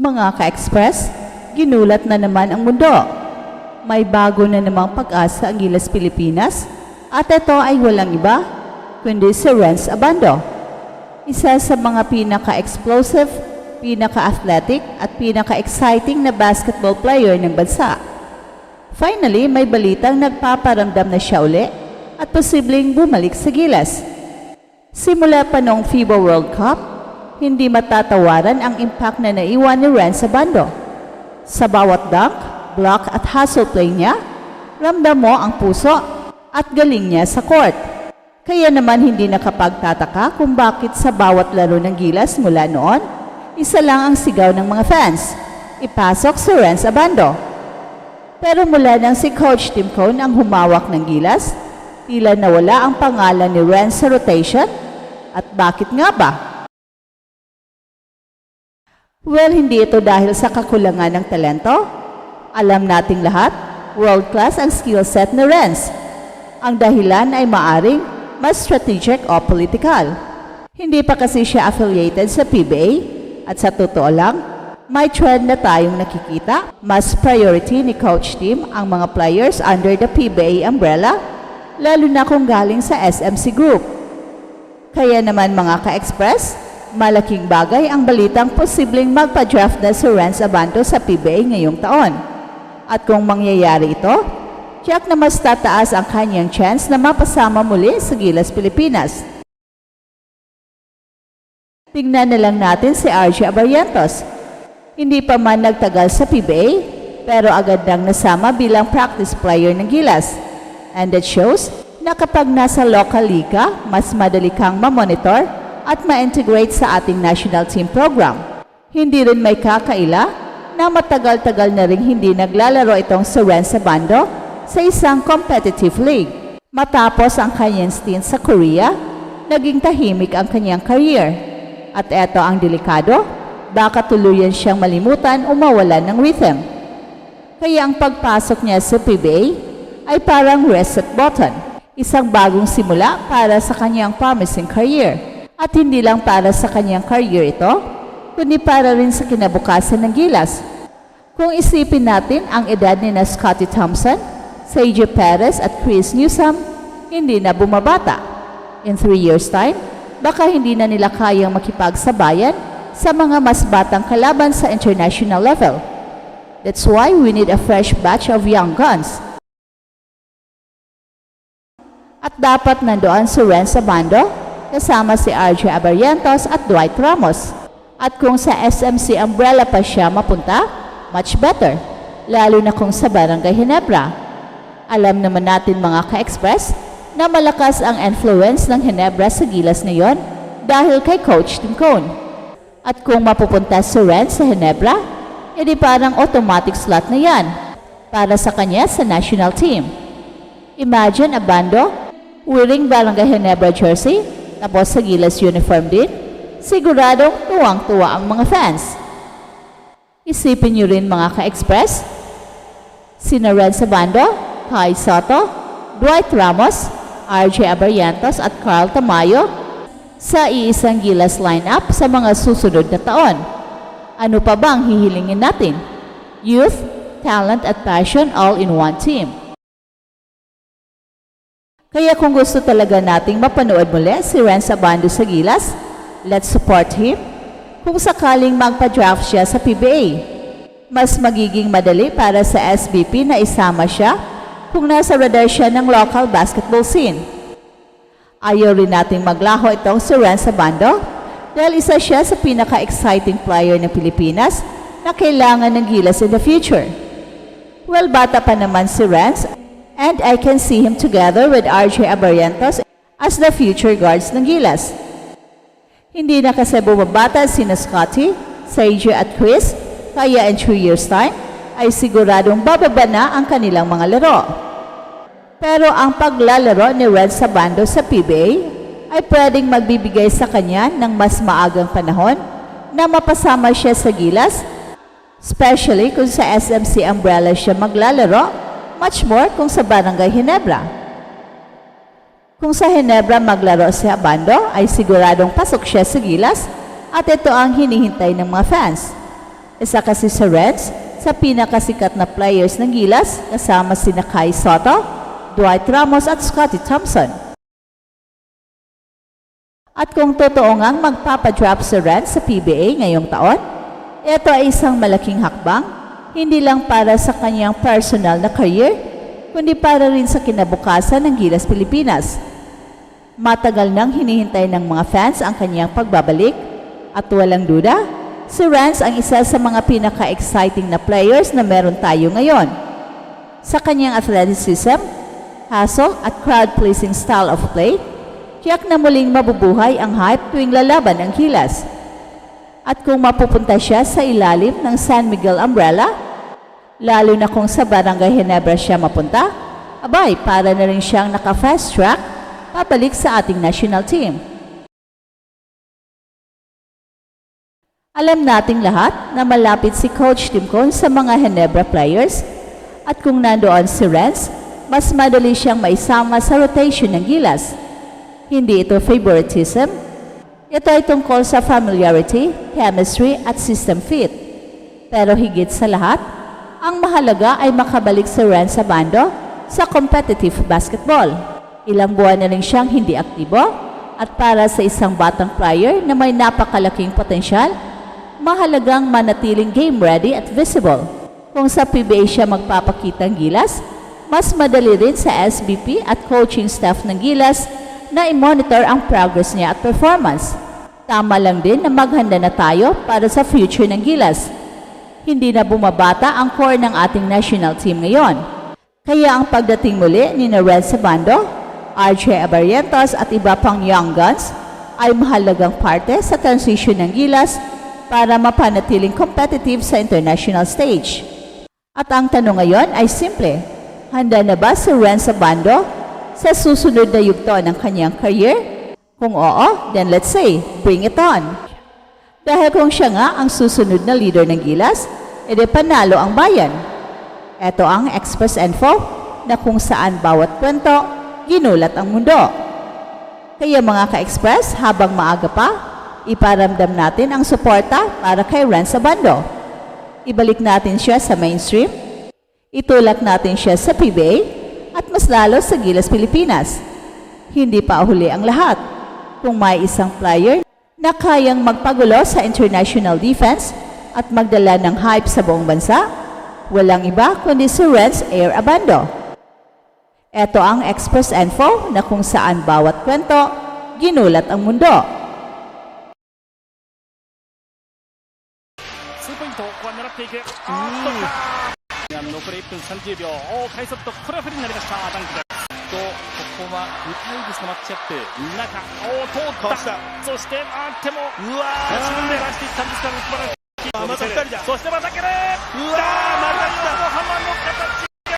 Mga ka-express, ginulat na naman ang mundo. May bago na namang pag-asa ang Gilas Pilipinas at ito ay walang iba kundi si Renz Abando. Isa sa mga pinaka-explosive, pinaka-athletic at pinaka-exciting na basketball player ng bansa. Finally, may balitang nagpaparamdam na siya uli at posibleng bumalik sa Gilas. Simula pa noong FIBA World Cup, hindi matatawaran ang impact na naiwan ni Renz Abando. Sa bawat dunk, block at hustle play niya, ramdam mo ang puso at galing niya sa court. Kaya naman hindi nakapagtataka kung bakit sa bawat laro ng Gilas mula noon, isa lang ang sigaw ng mga fans, ipasok si Renz Abando. Pero mula nang si Coach Tim Cone ang humawak ng Gilas, tila nawala ang pangalan ni Renz sa rotation. At bakit nga ba? Well, hindi ito dahil sa kakulangan ng talento. Alam nating lahat, world-class ang skill set ni Renz. Ang dahilan ay maaring mas strategic o political. Hindi pa kasi siya affiliated sa PBA at sa totoo lang, may trend na tayong nakikita. Mas priority ni Coach Tim ang mga players under the PBA umbrella, lalo na kung galing sa SMC Group. Kaya naman mga ka-express, malaking bagay ang balitang posibleng magpa-draft na si Renz Abando sa PBA ngayong taon. At kung mangyayari ito, tiyak na mas tataas ang kanyang chance na mapasama muli sa Gilas Pilipinas. Tingnan na lang natin si RJ Abarrientos. Hindi pa man nagtagal sa PBA, pero agad nang nasama bilang practice player ng Gilas. And that shows na kapag nasa local league ka, mas madali kang ma-monitor at ma-integrate sa ating national team program. Hindi rin may kakaila na matagal-tagal na rin hindi naglalaro itong si Renz Abando sa isang competitive league. Matapos ang kanyang stint sa Korea, naging tahimik ang kanyang career. At eto ang delikado, baka tuluyan siyang malimutan o mawalan ng rhythm. Kaya ang pagpasok niya sa PBA ay parang reset button. Isang bagong simula para sa kanyang promising career. At hindi lang para sa kanyang career ito, kundi para rin sa kinabukasan ng Gilas. Kung isipin natin ang edad ni Scottie Thompson, Sergio Perez at Chris Newsome, hindi na bumabata. In 3 years' time, baka hindi na nila kayang makipagsabayan sa mga mas batang kalaban sa international level. That's why we need a fresh batch of young guns. At dapat nandoon si Renz Abando kasama si RJ Abarrientos at Dwight Ramos. At kung sa SMC umbrella pa siya mapunta, much better, lalo na kung sa Barangay Ginebra. Alam naman natin mga ka-express na malakas ang influence ng Ginebra sa Gilas ngayon dahil kay Coach Tim Cone. At kung mapupunta si Renz sa Ginebra, edi parang automatic slot na yan para sa kanya sa national team. Imagine Abando wearing Barangay Ginebra jersey, tapos sa Gilas uniform din, siguradong tuwang-tuwa ang mga fans. Isipin nyo rin mga ka-express, sina Renz Abando, Kai Soto, Dwight Ramos, RJ Abarrientos at Carl Tamayo sa iisang Gilas lineup sa mga susunod na taon. Ano pa ba ang hihilingin natin? Youth, talent at passion all in one team. Kaya kung gusto talaga nating mapanood muli si Renz Abando sa Gilas, let's support him. Kung sakaling magpa-draft siya sa PBA, mas magiging madali para sa SBP na isama siya kung nasa radar siya ng local basketball scene. Ayaw rin nating maglaho itong si Renz Abando dahil isa siya sa pinaka-exciting player ng Pilipinas na kailangan ng Gilas in the future. Well, bata pa naman si Renz, and I can see him together with RJ Abarrientos as the future guards ng Gilas. Hindi na kasi bumabata sina Scottie, Sergio at Chris, kaya in 3 years' time ay siguradong bababa na ang kanilang mga laro. Pero ang paglalaro ni Renz Abando sa PBA ay pwedeng magbibigay sa kanya ng mas maagang panahon na mapasama siya sa Gilas, especially kung sa SMC umbrella siya maglalaro, much more kung sa Barangay Ginebra. Kung sa Ginebra maglaro si Abando ay siguradong pasok siya sa Gilas at ito ang hinihintay ng mga fans. Isa kasi si Renz sa pinakasikat na players ng Gilas kasama sina Kai Soto, Dwight Ramos at Scottie Thompson. At kung totoo ngang magpapadrop si Renz sa PBA ngayong taon, ito ay isang malaking hakbang, hindi lang para sa kanyang personal na career, kundi para rin sa kinabukasan ng Gilas Pilipinas. Matagal nang hinihintay ng mga fans ang kanyang pagbabalik at walang duda, si Renz ang isa sa mga pinaka-exciting na players na meron tayo ngayon. Sa kanyang athleticism, hustle at crowd-pleasing style of play, tiyak na muling mabubuhay ang hype tuwing lalaban ang Gilas. At kung mapupunta siya sa ilalim ng San Miguel umbrella, lalo na kung sa Barangay Ginebra siya mapunta, abay para na rin siyang naka-fast track pabalik sa ating national team. Alam nating lahat na malapit si Coach Timcon sa mga Ginebra players at kung nandoon si Renz, mas madali siyang maisama sa rotation ng Gilas. Hindi ito favoritism. Ito ay tungkol sa familiarity, chemistry at system fit. Pero higit sa lahat, ang mahalaga ay makabalik si Renz sa bando sa competitive basketball. Ilang buwan na rin siyang hindi aktibo at para sa isang batang player na may napakalaking potensyal, mahalagang manatiling game ready at visible. Kung sa PBA siya magpapakitang Gilas, mas madali rin sa SBP at coaching staff ng Gilas na i-monitor ang progress niya at performance. Tama lang din na maghanda na tayo para sa future ng Gilas. Hindi na bumabata ang core ng ating national team ngayon. Kaya ang pagdating muli ni Renz Sabando, RJ Abarrientos at iba pang young guns ay mahalagang parte sa transition ng Gilas para mapanatiling competitive sa international stage. At ang tanong ngayon ay simple, handa na ba si Renz Sabando sa susunod na yugto ng kanyang career? Kung oo, then let's say, bring it on. Dahil kung siya nga ang susunod na leader ng Gilas, edi panalo ang bayan. Ito ang Express Info na kung saan bawat kwento, ginulat ang mundo. Kaya mga ka-Express, habang maaga pa, iparamdam natin ang suporta para kay Renz Sabando. Ibalik natin siya sa mainstream, itulak natin siya sa PBA, at mas lalo sa Gilas Pilipinas. Hindi pa huli ang lahat. Kung may isang player na kayang magpagulo sa international defense at magdala ng hype sa buong bansa, walang iba kundi si Renz Abando. Ito ang Express Info na kung saan bawat kwento, ginulat ang mundo. 残り1分30秒、快速とこれは不利になりました。ダンクです。ここは2対1のマッチアップ、中、通った。そして、でも、自分で出していったんですが、素晴らしい。また2人だ。そしてまた蹴る。またハンマーの